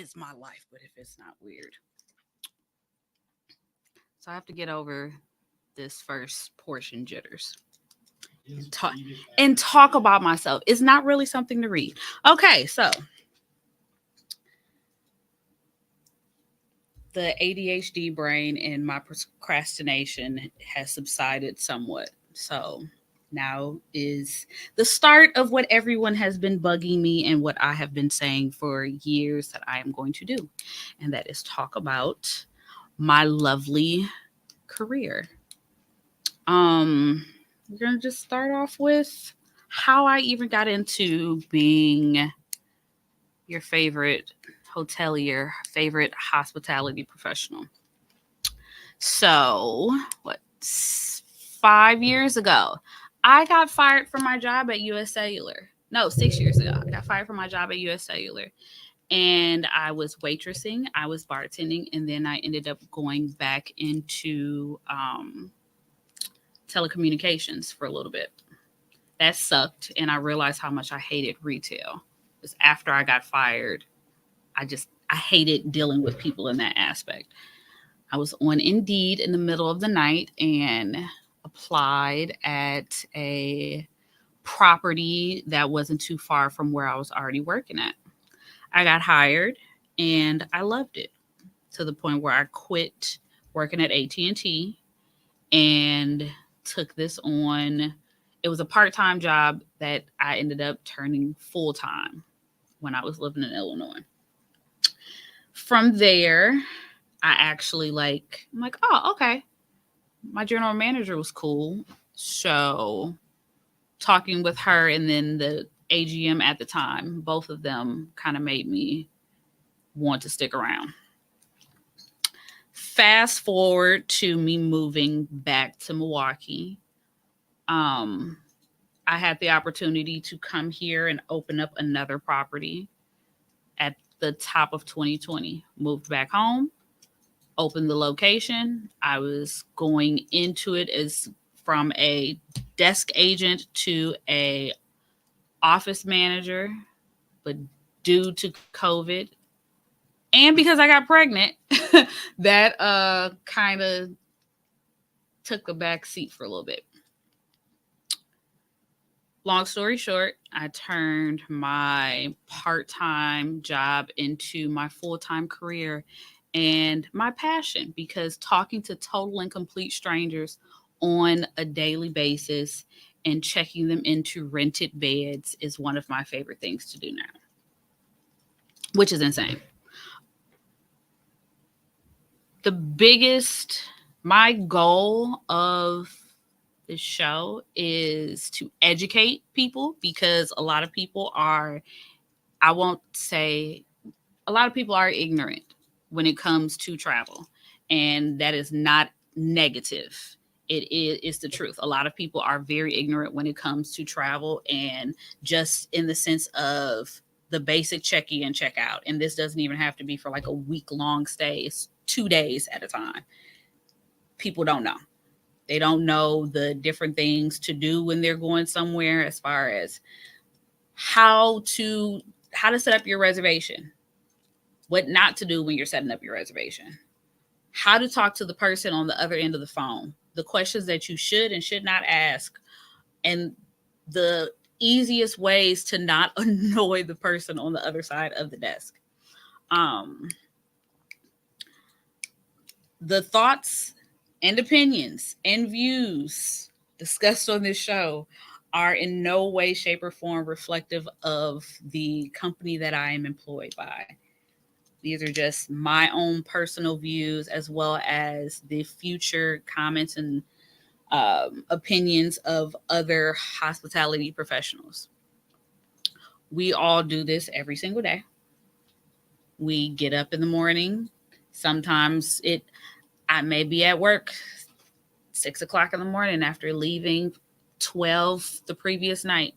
it's my life, but if it's not weird. So I have to get over this first portion jitters and talk about myself. It's not really something to read. Okay, so the ADHD brain and my procrastination has subsided somewhat. So now is the start of what everyone has been bugging me and what I have been saying for years that I am going to do. And that is talk about my lovely career. We're going to just start off with how I even got into being your favorite hotelier, favorite hospitality professional. So, 5 years ago, I got fired from my job at US Cellular. No, 6 years ago, I got fired from my job at US Cellular. And I was waitressing, I was bartending, and then I ended up going back into telecommunications for a little bit. That sucked, and I realized how much I hated retail. Because after I got fired, I hated dealing with people in that aspect. I was on Indeed in the middle of the night and applied at a property that wasn't too far from where I was already working at. I got hired and I loved it to the point where I quit working at AT&T and took this on. It was a part-time job that I ended up turning full-time when I was living in Illinois. From there, I actually I'm like, oh, okay. My general manager was cool. So talking with her and then the AGM at the time, both of them kind of made me want to stick around. Fast forward to me moving back to Milwaukee. I had the opportunity to come here and open up another property at the top of 2020. Moved back home, opened the location. I was going into it as from a desk agent to a office manager, but due to COVID and because I got pregnant, that kind of took a back seat for a little bit. Long story short, I turned my part-time job into my full-time career and my passion, because talking to total and complete strangers on a daily basis and checking them into rented beds is one of my favorite things to do now, which is insane. My goal of this show is to educate people, because a lot of people are ignorant when it comes to travel, and that is not negative. It's the truth. A lot of people are very ignorant when it comes to travel, and just in the sense of the basic check in, check out. And this doesn't even have to be for like a week-long stay. It's 2 days at a time. People don't know. They don't know the different things to do when they're going somewhere, as far as how to set up your reservation, what not to do when you're setting up your reservation, how to talk to the person on the other end of the phone, the questions that you should and should not ask, and the easiest ways to not annoy the person on the other side of the desk. The thoughts and opinions and views discussed on this show are in no way, shape, or form reflective of the company that I am employed by. These are just my own personal views, as well as the future comments and opinions of other hospitality professionals. We all do this every single day. We get up in the morning. Sometimes I may be at work 6 o'clock in the morning after leaving 12 the previous night.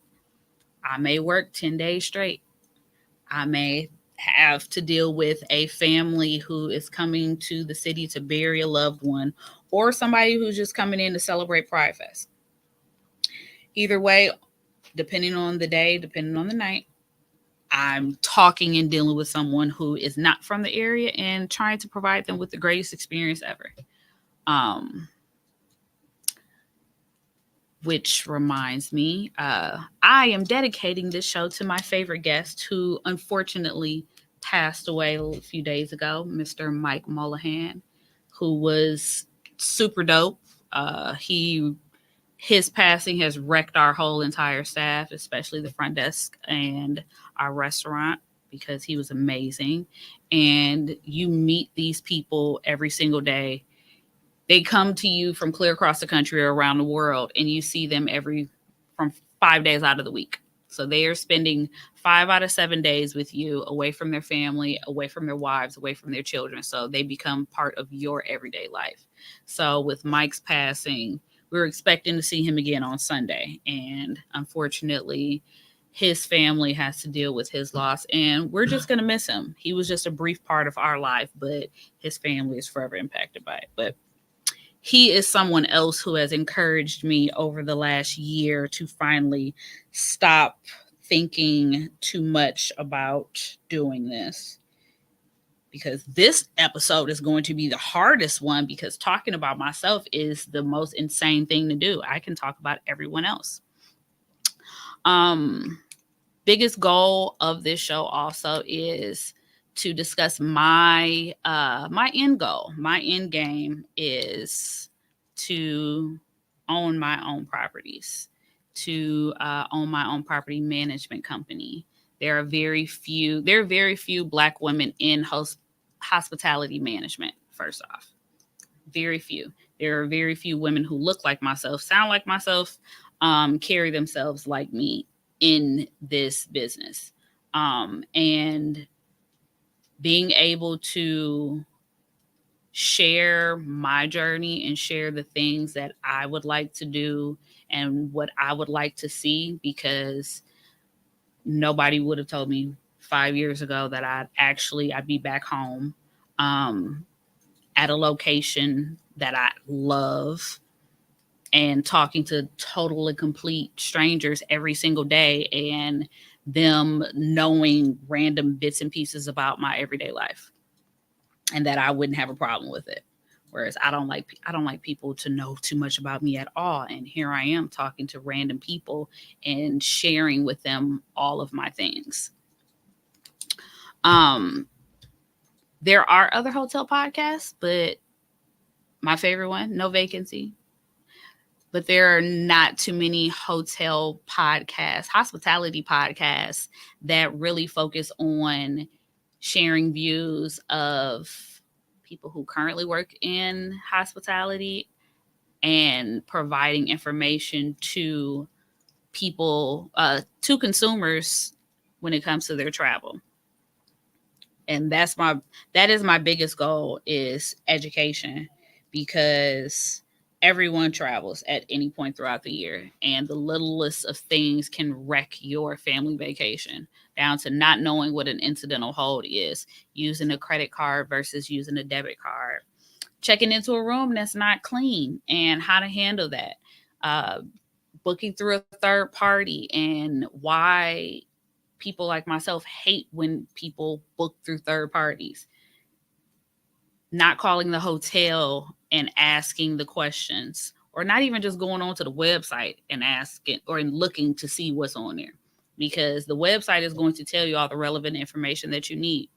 I may work 10 days straight. I may have to deal with a family who is coming to the city to bury a loved one, or somebody who's just coming in to celebrate Pride Fest. Either way, depending on the day, depending on the night, I'm talking and dealing with someone who is not from the area and trying to provide them with the greatest experience ever. Which reminds me, I am dedicating this show to my favorite guest who unfortunately passed away a few days ago, Mr. Mike Mullahan, who was super dope. His passing has wrecked our whole entire staff, especially the front desk and our restaurant, because he was amazing. And you meet these people every single day. They come to you from clear across the country or around the world, and you see them from 5 days out of the week. So they are spending 5 out of 7 days with you, away from their family, away from their wives, away from their children. So they become part of your everyday life. So with Mike's passing, we were expecting to see him again on Sunday. And unfortunately, his family has to deal with his loss, and we're just going to miss him. He was just a brief part of our life, but his family is forever impacted by it. But he is someone else who has encouraged me over the last year to finally stop thinking too much about doing this. Because this episode is going to be the hardest one, because talking about myself is the most insane thing to do. I can talk about everyone else. Biggest goal of this show also is to discuss my end goal. My end game is to own my own properties, to own my own property management company. There are very few Black women in hospitality management. First off, very few. There are very few women who look like myself, sound like myself, carry themselves like me in this business. And being able to share my journey and share the things that I would like to do and what I would like to see, because nobody would have told me 5 years ago that I'd be back home at a location that I love and talking to total and complete strangers every single day, and them knowing random bits and pieces about my everyday life, and that I wouldn't have a problem with it. Whereas I don't like people to know too much about me at all. And here I am talking to random people and sharing with them all of my things. There are other hotel podcasts, but my favorite one, No Vacancy. But there are not too many hotel podcasts, hospitality podcasts, that really focus on sharing views of people who currently work in hospitality and providing information to people, to consumers when it comes to their travel. And that is my biggest goal, is education, because everyone travels at any point throughout the year, and the littlest of things can wreck your family vacation, down to not knowing what an incidental hold is, using a credit card versus using a debit card, checking into a room that's not clean and how to handle that, booking through a third party, and why people like myself hate when people book through third parties. Not calling the hotel and asking the questions, or not even just going onto the website and asking or looking to see what's on there, because the website is going to tell you all the relevant information that you need.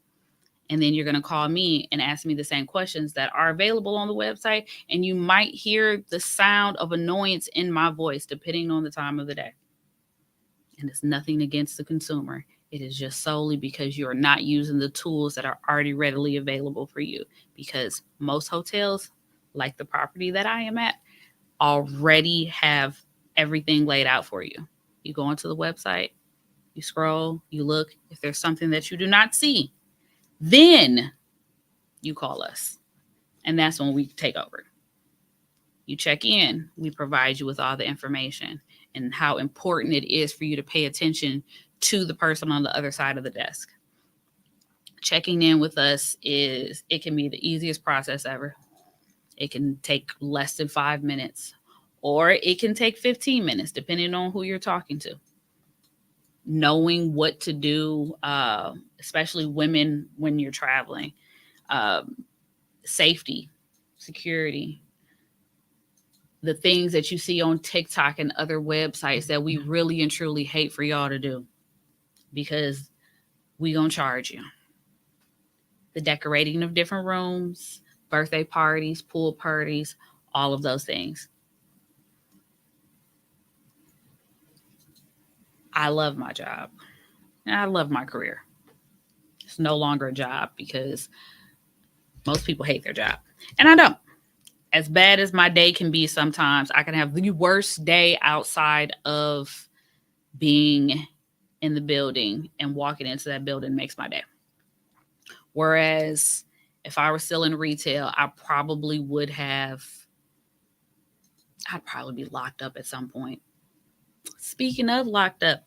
And then you're going to call me and ask me the same questions that are available on the website. And you might hear the sound of annoyance in my voice, depending on the time of the day. And it's nothing against the consumer. It is just solely because you are not using the tools that are already readily available for you. Because most hotels, like the property that I am at, already have everything laid out for you. You go onto the website, you scroll, you look. If there's something that you do not see, then you call us. And that's when we take over. You check in, we provide you with all the information and how important it is for you to pay attention to the person on the other side of the desk. Checking in with us it can be the easiest process ever. It can take less than 5 minutes, or it can take 15 minutes, depending on who you're talking to. knowing what to do, especially women when you're traveling, safety, security, the things that you see on TikTok and other websites that we really and truly hate for y'all to do, because we gonna charge you. The decorating of different rooms, birthday parties, pool parties, all of those things. I love my job. And I love my career. It's no longer a job because most people hate their job. And I don't. As bad as my day can be sometimes, I can have the worst day outside of being in the building, and walking into that building makes my day. Whereas if I were still in retail, I'd probably be locked up at some point. Speaking of locked up,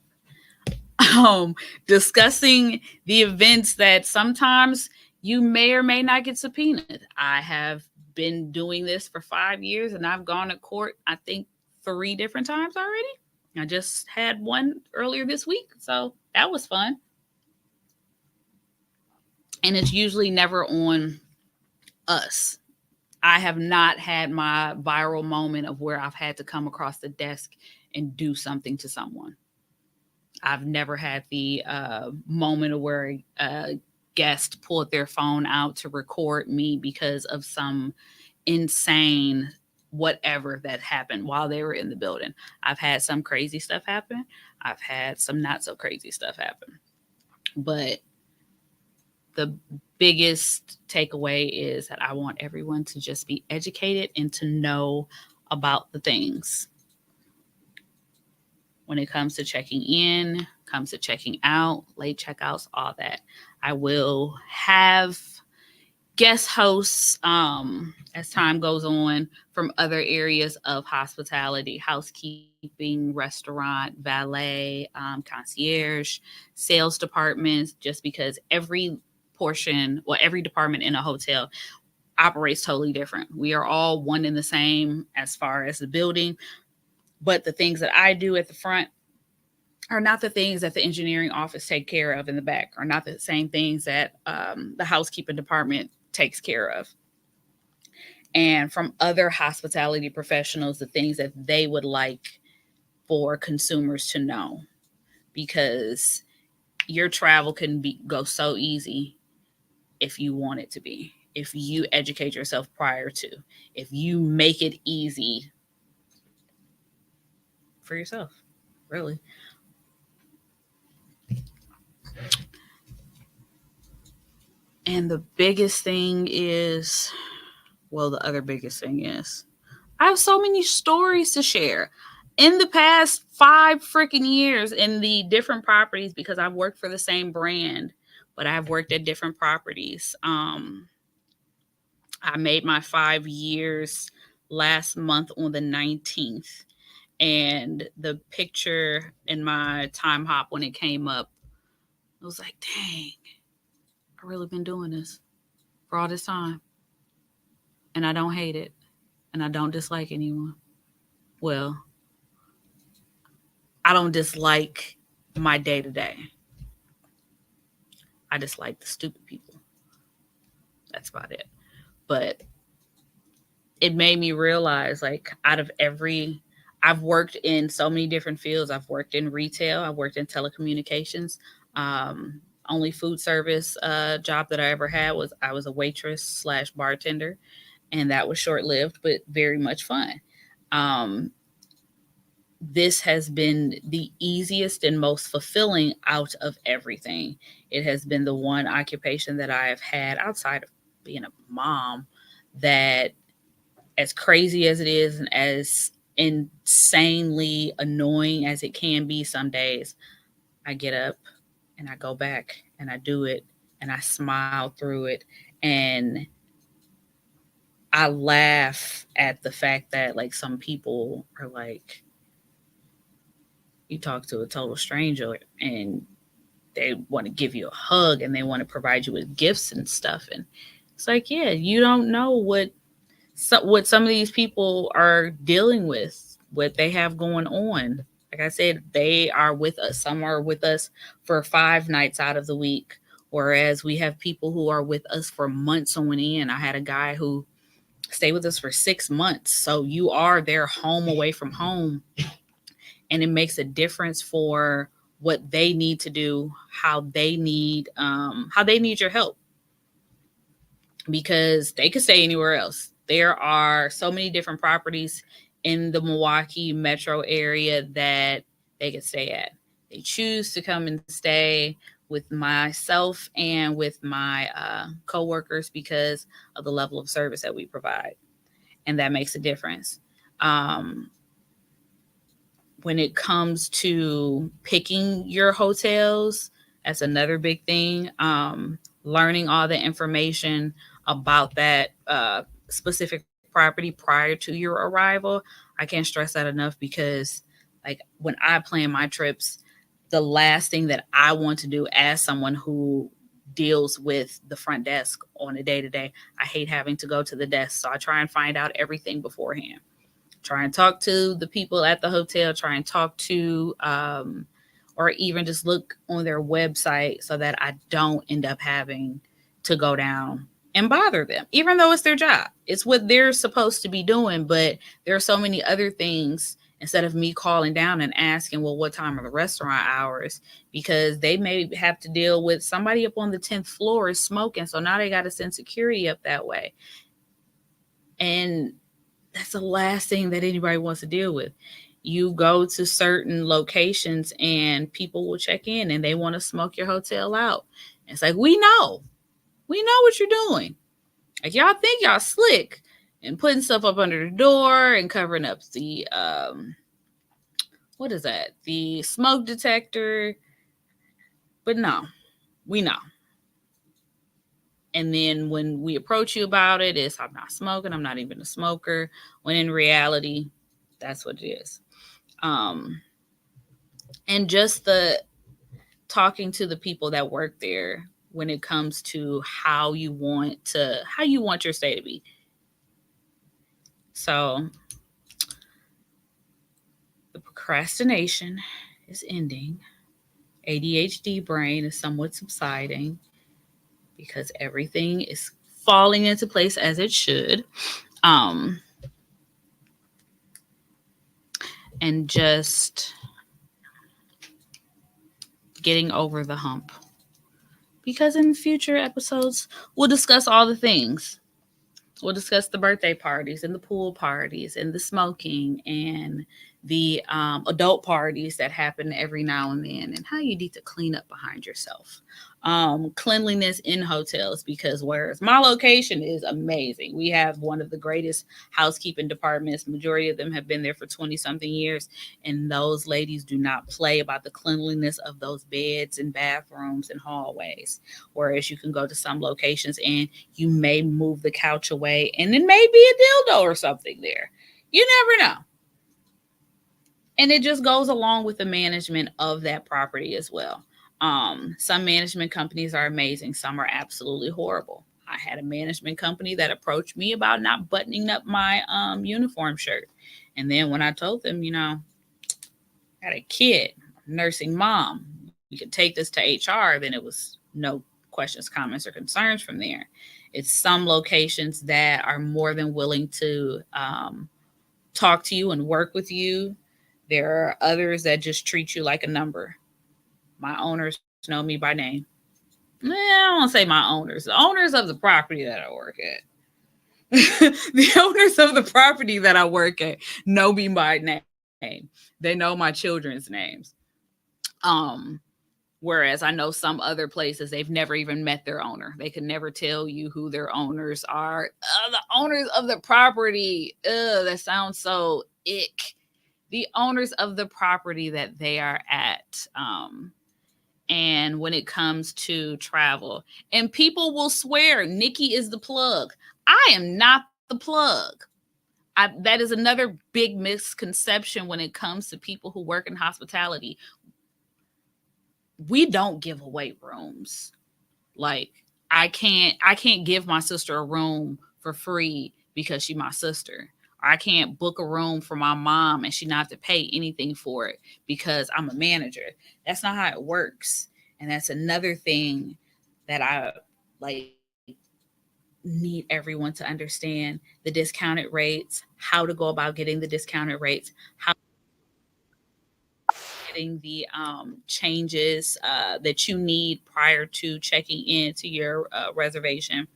discussing the events that sometimes you may or may not get subpoenaed. I have been doing this for 5 years, and I've gone to court, I think, 3 different times already. I just had one earlier this week, so that was fun. And it's usually never on us. I have not had my viral moment of where I've had to come across the desk and do something to someone. I've never had the moment of where a guest pulled their phone out to record me because of some insane whatever that happened while they were in the building. I've had some crazy stuff happen. I've had some not so crazy stuff happen. But the biggest takeaway is that I want everyone to just be educated and to know about the things. When it comes to checking in, comes to checking out, late checkouts, all that. I will have guest hosts as time goes on from other areas of hospitality, housekeeping, restaurant, valet, concierge, sales departments, just because every department in a hotel operates totally different. We are all one and the same as far as the building, but the things that I do at the front are not the things that the engineering office take care of in the back, are not the same things that the housekeeping department takes care of. And from other hospitality professionals, the things that they would like for consumers to know, because your travel can go so easy if you want it to be, if you educate yourself prior to, if you make it easy for yourself, really. And the biggest thing is, the other biggest thing is, I have so many stories to share. In the past 5 freaking years in the different properties, because I've worked for the same brand, but I've worked at different properties. I made my 5 years last month on the 19th. And the picture in my time hop when it came up, I was like, dang, I've really been doing this for all this time. And I don't hate it. And I don't dislike anyone. Well, I don't dislike my day-to-day. I dislike the stupid people. That's about it. But it made me realize, like, I've worked in so many different fields. I've worked in retail. I've worked in telecommunications. Only food service job that I ever had was I was a waitress / bartender. And that was short-lived, but very much fun. This has been the easiest and most fulfilling out of everything. It has been the one occupation that I have had outside of being a mom that, as crazy as it is and as insanely annoying as it can be some days, I get up and I go back and I do it and I smile through it. And I laugh at the fact that, like, some people are like, you talk to a total stranger and they want to give you a hug and they want to provide you with gifts and stuff. And it's like, yeah, you don't know what some of these people are dealing with, what they have going on Like I said, they are with us. Some are with us for 5 nights out of the week, whereas we have people who are with us for months on end. I had a guy who stayed with us for 6 months. So you are their home away from home, and it makes a difference for what they need to do, how they need your help, because they could stay anywhere else. There are so many different properties in the Milwaukee metro area that they could stay at. They choose to come and stay with myself and with my coworkers because of the level of service that we provide, and that makes a difference. Um, when it comes to picking your hotels, that's another big thing. Learning all the information about that specific property prior to your arrival. I can't stress that enough, because like when I plan my trips, the last thing that I want to do as someone who deals with the front desk on a day to day, I hate having to go to the desk. So I try and find out everything beforehand. Try and talk to the people at the hotel, try and talk to, or even just look on their website so that I don't end up having to go down and bother them, even though it's their job. It's what they're supposed to be doing, but there are so many other things instead of me calling down and asking, well, what time are the restaurant hours? Because they may have to deal with somebody up on the 10th floor is smoking. So now they got to send security up that way. And that's the last thing that anybody wants to deal with. You go to certain locations and people will check in and they want to smoke your hotel out. And it's like, we know what you're doing. Like, y'all think y'all slick and putting stuff up under the door and covering up the, what is that? The smoke detector. But no, we know. And then when we approach you about it, it's, I'm not smoking. I'm not even a smoker. When in reality, that's what it is. And just the talking to the people that work there when it comes to how you want your stay to be. So the procrastination is ending. ADHD brain is somewhat subsiding because everything is falling into place as it should. And just getting over the hump. Because in future episodes, we'll discuss all the things. We'll discuss the birthday parties and the pool parties and the smoking and the adult parties that happen every now and then, and how you need to clean up behind yourself. Cleanliness in hotels, because whereas my location is amazing, we have one of the greatest housekeeping departments. Majority of them have been there for 20 something years, and those ladies do not play about the cleanliness of those beds and bathrooms and hallways. Whereas you can go to some locations and you may move the couch away and it may be a dildo or something there. You never know. And it just goes along with the management of that property as well. Some management companies are amazing. Some are absolutely horrible. I had a management company that approached me about not buttoning up my uniform shirt. And then when I told them, I had a kid, nursing mom, we could take this to HR, then it was no questions, comments, or concerns from there. It's some locations that are more than willing to talk to you and work with you. There are others that just treat you like a number. My owners know me by name. I don't want to say my owners. The owners of the property that I work at. The owners of the property that I work at know me by name. They know my children's names. Whereas I know some other places, they've never even met their owner. They can never tell you who their owners are. The owners of the property. That sounds so ick. The owners of the property that they are at. And when it comes to travel, and people will swear Nikki is the plug. I am not the plug. That is another big misconception when it comes to people who work in hospitality. We don't give away rooms. Like, I can't give my sister a room for free because she's my sister. I can't book a room for my mom and she not have to pay anything for it because I'm a manager. That's not how it works. And that's another thing that I like need everyone to understand: the discounted rates, how to go about getting the discounted rates, how getting the changes that you need prior to checking into your reservation,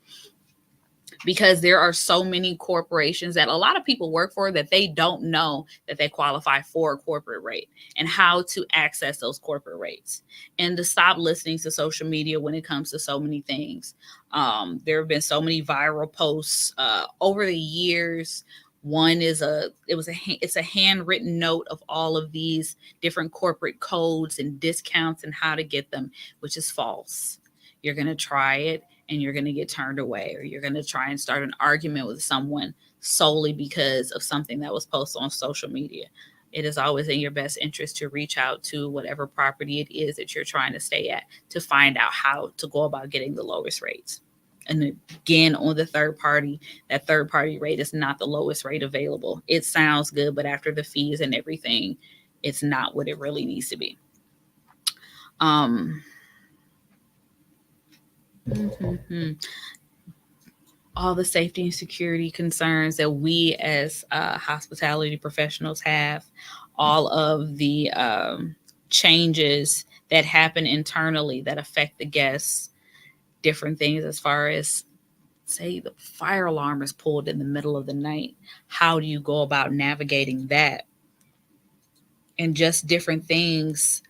because there are so many corporations that a lot of people work for that they don't know that they qualify for a corporate rate and how to access those corporate rates, and to stop listening to social media when it comes to so many things. There have been so many viral posts over the years. One is it's a handwritten note of all of these different corporate codes and discounts and how to get them, which is false. You're going to try it and you're going to get turned away, or you're going to try and start an argument with someone solely because of something that was posted on social media. It is always in your best interest to reach out to whatever property it is that you're trying to stay at to find out how to go about getting the lowest rates. And again, on the third party, that third party rate is not the lowest rate available. It sounds good, but after the fees and everything, it's not what it really needs to be. All the safety and security concerns that we as hospitality professionals have, all of the changes that happen internally that affect the guests, different things as far as, say, the fire alarm is pulled in the middle of the night. How do you go about navigating that? And just different things.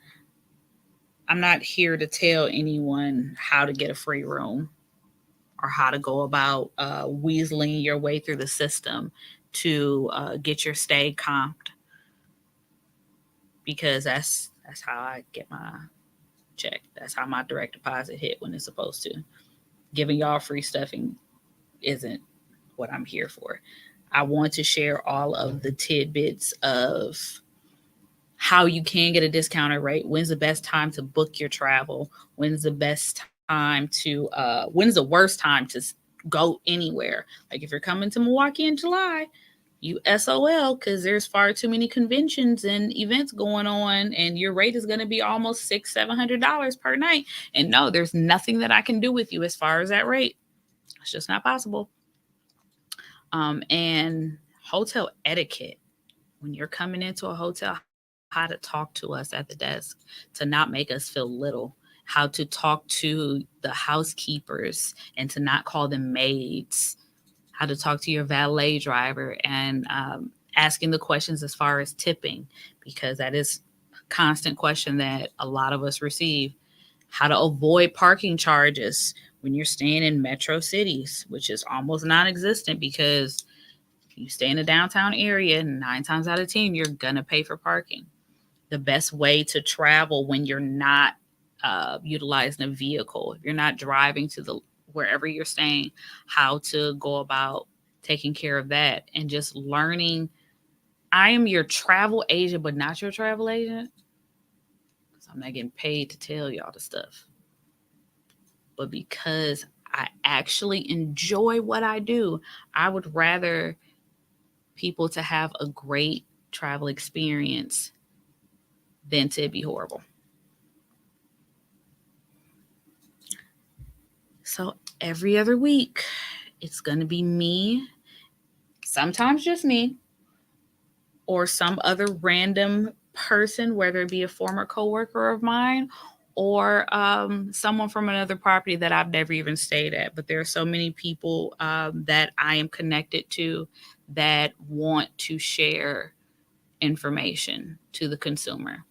I'm not here to tell anyone how to get a free room or how to go about weaseling your way through the system to get your stay comped, because that's how I get my check. That's how my direct deposit hit when it's supposed to. Giving y'all free stuffing isn't what I'm here for. I want to share all of the tidbits of how you can get a discounted rate. When's the best time to book your travel? When's the best time to when's the worst time to go anywhere? Like if you're coming to Milwaukee in July, you SOL, because there's far too many conventions and events going on, and your rate is going to be almost $600-700 per night. And no, there's nothing that I can do with you as far as that rate. It's just not possible. And hotel etiquette. When you're coming into a hotel, how to talk to us at the desk to not make us feel little, how to talk to the housekeepers and to not call them maids, how to talk to your valet driver, and asking the questions as far as tipping, because that is a constant question that a lot of us receive. How to avoid parking charges when you're staying in metro cities, which is almost non-existent, because you stay in a downtown area, 9 times out of 10, you're going to pay for parking. The best way to travel when you're not utilizing a vehicle, if you're not driving to the wherever you're staying, how to go about taking care of that, and just learning. I am your travel agent, but not your travel agent, because I'm not getting paid to tell y'all the stuff. But because I actually enjoy what I do, I would rather people to have a great travel experience than to be horrible. So every other week, it's going to be me, sometimes just me, or some other random person, whether it be a former coworker of mine or someone from another property that I've never even stayed at. But there are so many people that I am connected to that want to share information to the consumer.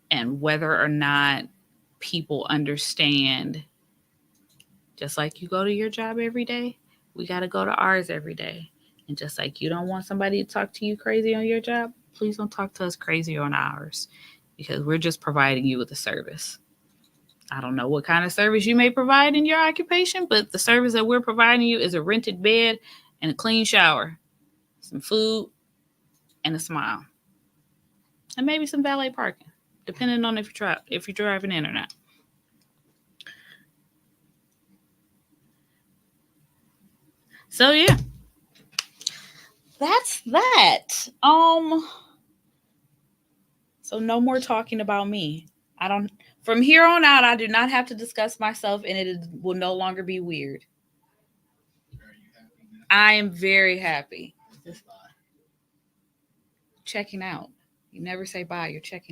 And whether or not people understand, just like you go to your job every day, we got to go to ours every day. And just like you don't want somebody to talk to you crazy on your job, please don't talk to us crazy on ours, because we're just providing you with a service. I don't know what kind of service you may provide in your occupation, but the service that we're providing you is a rented bed and a clean shower, some food, and a smile. And maybe some valet parking, depending on if you're driving in or not. So yeah, that's that. So no more talking about me. I don't. From here on out, I do not have to discuss myself, and it will no longer be weird. I am very happy. Checking out. You never say bye. You're checking out.